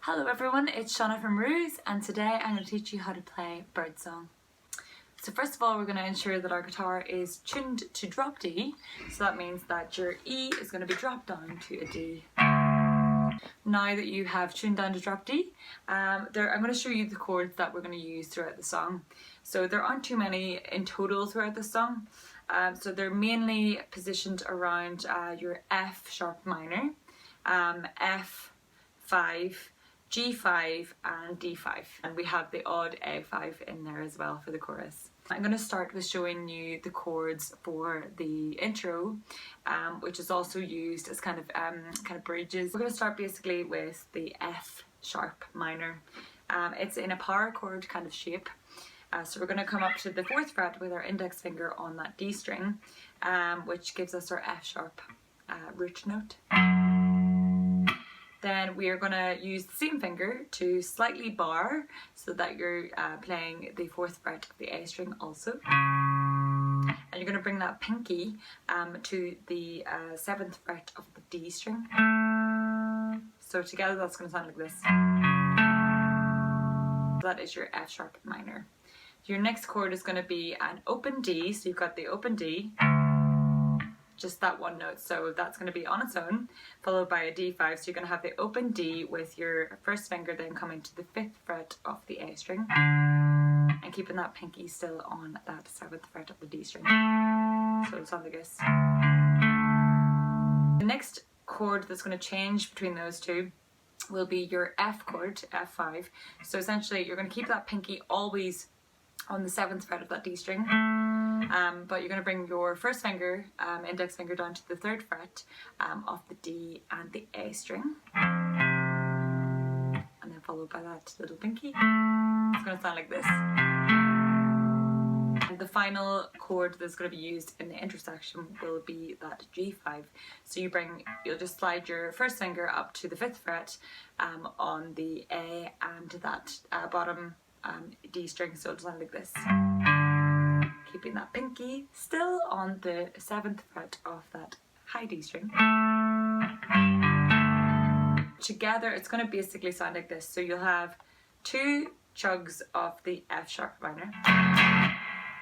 Hello everyone, it's Shauna from REWS and today I'm going to teach you how to play Birdsong. So first of all we're going to ensure that our guitar is tuned to drop D, so that means that your E is going to be dropped down to a D. Now that you have tuned down to drop D, I'm going to show you the chords that we're going to use throughout the song. So there aren't too many in total throughout the song, so they're mainly positioned around your F sharp minor, F5, G5 and D5, and we have the odd A5 in there as well for the chorus. I'm going to start with showing you the chords for the intro, which is also used as kind of bridges. We're going to start basically with the F sharp minor. It's in a power chord kind of shape. So we're going to come up to the 4th fret with our index finger on that D string, which gives us our F sharp root note. Then we are going to use the same finger to slightly bar so that you're playing the 4th fret of the A string also. And you're going to bring that pinky to the 7th fret of the D string. So together that's going to sound like this. That is your F sharp minor. Your next chord is going to be an open D, so you've got the open D, just that one note, so that's going to be on its own, followed by a D5, so you're going to have the open D with your first finger then coming to the 5th fret of the A string, and keeping that pinky still on that 7th fret of the D string. So it'll sound like this. The next chord that's going to change between those two will be your F chord, F5. So essentially you're going to keep that pinky always on the 7th fret of that D string, but you're going to bring your first finger, index finger, down to the 3rd fret of the D and the A string, and then followed by that little pinky. It's going to sound like this. And the final chord that's going to be used in the intersection will be that G5. So you'll just slide your first finger up to the 5th fret on the A and that bottom D string, so it'll sound like this. Keeping that pinky still on the 7th fret of that high D string. Together it's going to basically sound like this. So you'll have 2 chugs of the F sharp minor,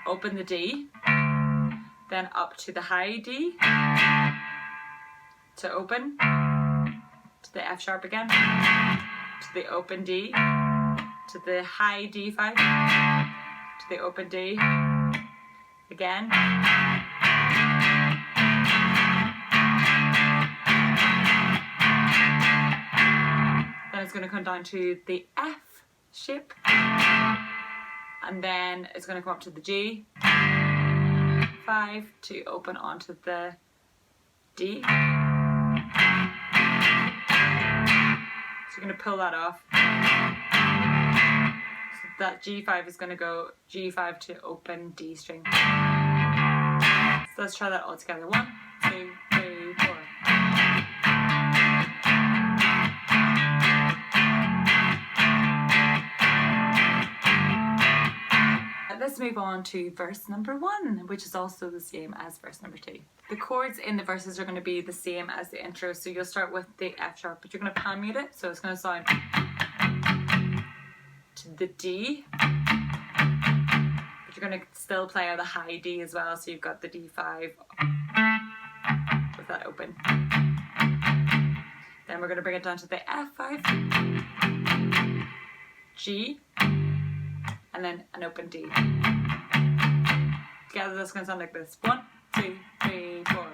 open the D, then up to the high D, to open, to the F sharp again, to the open D, to the high D5, to the open D, again, then it's going to come down to the F shape, and then it's going to come up to the G5 to open onto the D. So you're going to pull that off. That G5 is going to go G5 to open D string. So let's try that all together. 1, 2, 3, 4. Let's move on to verse number 1, which is also the same as verse number 2. The chords in the verses are going to be the same as the intro, so you'll start with the F sharp, but you're going to pan mute it, so it's going to sound to the D, but you're going to still play the high D as well, so you've got the D5 with that open. Then we're going to bring it down to the F5, G, and then an open D. Together that's going to sound like this. 1, 2, 3, 4.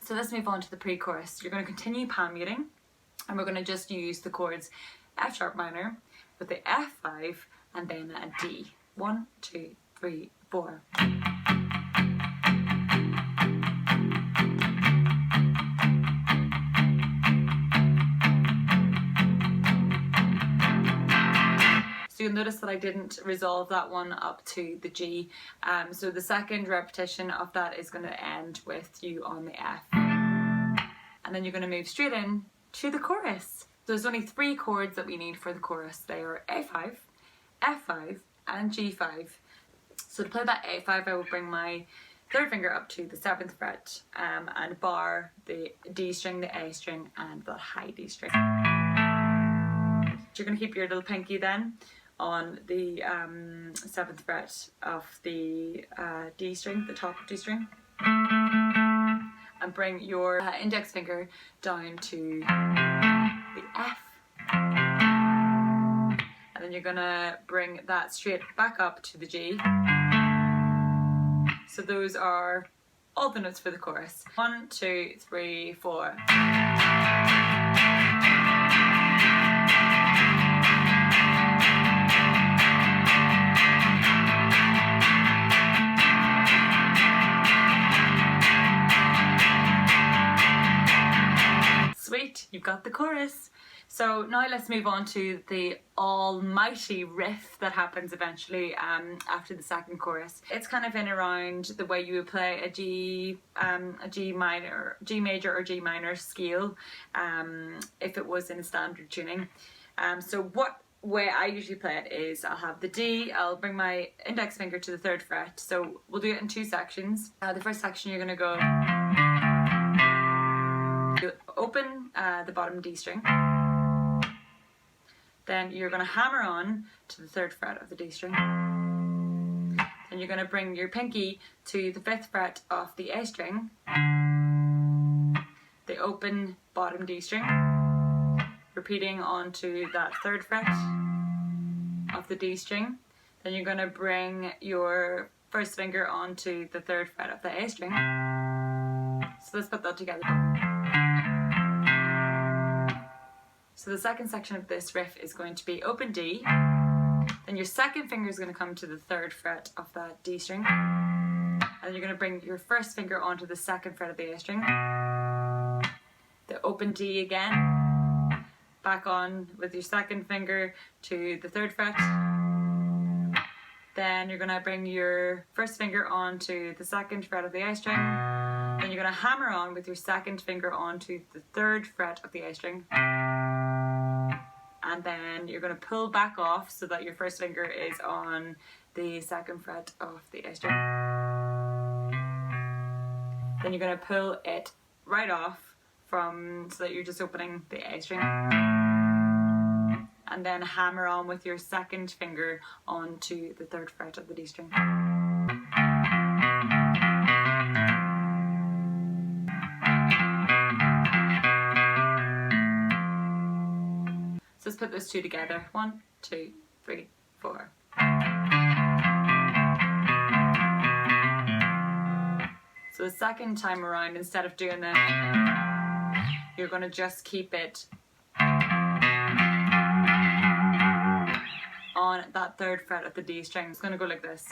So let's move on to the pre-chorus. You're going to continue pan muting, and we're going to just use the chords F sharp minor with the F5 and then a D. 1, 2, 3, 4. So you'll notice that I didn't resolve that one up to the G. So the second repetition of that is going to end with you on the F. And then you're going to move straight in to the chorus. There's only 3 chords that we need for the chorus. They are A5, F5 and G5. So to play that A5, I will bring my third finger up to the 7th fret and bar the D string, the A string and the high D string. You're going to keep your little pinky then on the 7th fret of the D string, the top D string, and bring your index finger down to the F, and then you're going to bring that straight back up to the G. So those are all the notes for the chorus. 1, 2, 3, 4. Sweet, you've got the chorus. So now let's move on to the almighty riff that happens eventually after the second chorus. It's kind of in around the way you would play a G major or G minor scale if it was in standard tuning. So what way I usually play it is I'll have the D, I'll bring my index finger to the 3rd fret. So we'll do it in 2 sections. The first section you're going to go open the bottom D string. Then you're going to hammer on to the 3rd fret of the D string. Then you're going to bring your pinky to the 5th fret of the A string, the open bottom D string, repeating onto that 3rd fret of the D string. Then you're going to bring your first finger onto the 3rd fret of the A string. So let's put that together. So the second section of this riff is going to be open D, then your second finger is going to come to the 3rd fret of that D string, and then you're going to bring your first finger onto the 2nd fret of the A string, the open D again, back on with your second finger to the 3rd fret, then you're going to bring your first finger onto the 2nd fret of the A string, then you're going to hammer on with your second finger onto the 3rd fret of the A string, and then you're going to pull back off so that your first finger is on the 2nd fret of the A string. Then you're going to pull it right off so that you're just opening the A string, and then hammer on with your second finger onto the 3rd fret of the D string. So let's put those 2 together. 1, 2, 3, 4. So the second time around, instead of doing the, you're going to just keep it on that 3rd fret of the D string. It's going to go like this.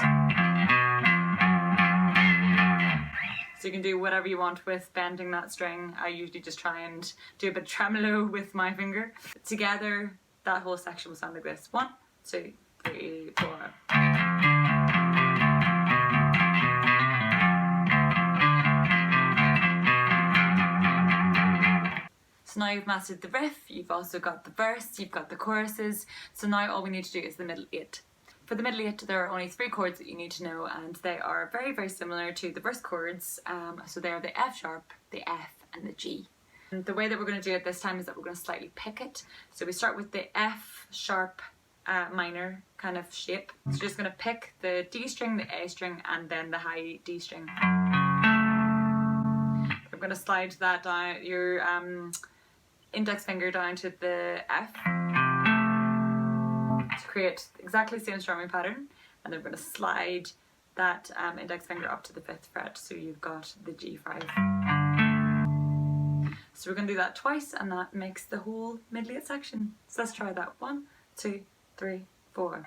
So you can do whatever you want with bending that string. I usually just try and do a bit of tremolo with my finger. Together, that whole section will sound like this. 1, 2, 3, 4. So now you've mastered the riff, you've also got the verse, you've got the choruses. So now all we need to do is the middle 8. For the middle 8, there are only 3 chords that you need to know, and they are very, very similar to the verse chords. So they are the F sharp, the F and the G. And the way that we're going to do it this time is that we're going to slightly pick it. So we start with the F sharp minor kind of shape. So you're just going to pick the D string, the A string and then the high D string. I'm going to slide that down, your index finger down to the F, to create exactly the same strumming pattern, and then we're going to slide that index finger up to the 5th fret, so you've got the G5. So we're going to do that twice, and that makes the whole middle 8 section. So let's try that. 1, 2, 3, 4.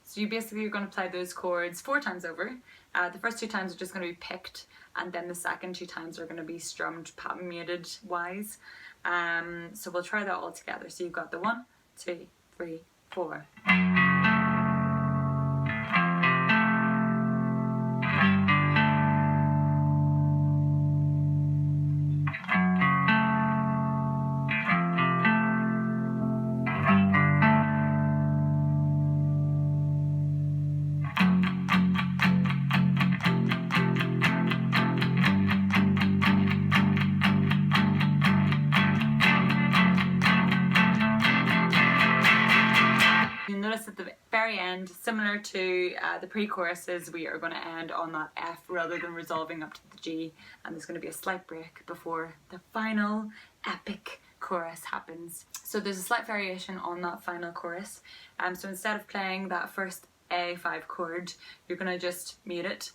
So So you basically are going to play those chords 4 times over. The first 2 times are just going to be picked, and then the second 2 times are going to be strummed palmated wise. So we'll try that all together. So you've got the 1, 2, 3, 4. You'll notice at the very end, similar to the pre-choruses, we are going to end on that F rather than resolving up to the G, and there's going to be a slight break before the final epic chorus happens. So there's a slight variation on that final chorus. So instead of playing that first A5 chord, you're going to just mute it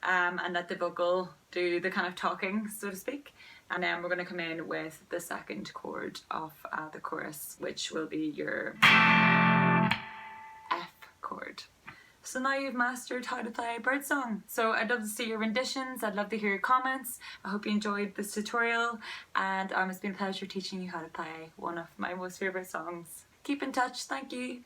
and let the vocal do the kind of talking, so to speak. And then we're going to come in with the second chord of the chorus, which will be your F chord. So now you've mastered how to play Birdsong. So I'd love to see your renditions, I'd love to hear your comments. I hope you enjoyed this tutorial, and it's been a pleasure teaching you how to play one of my most favourite songs. Keep in touch, thank you.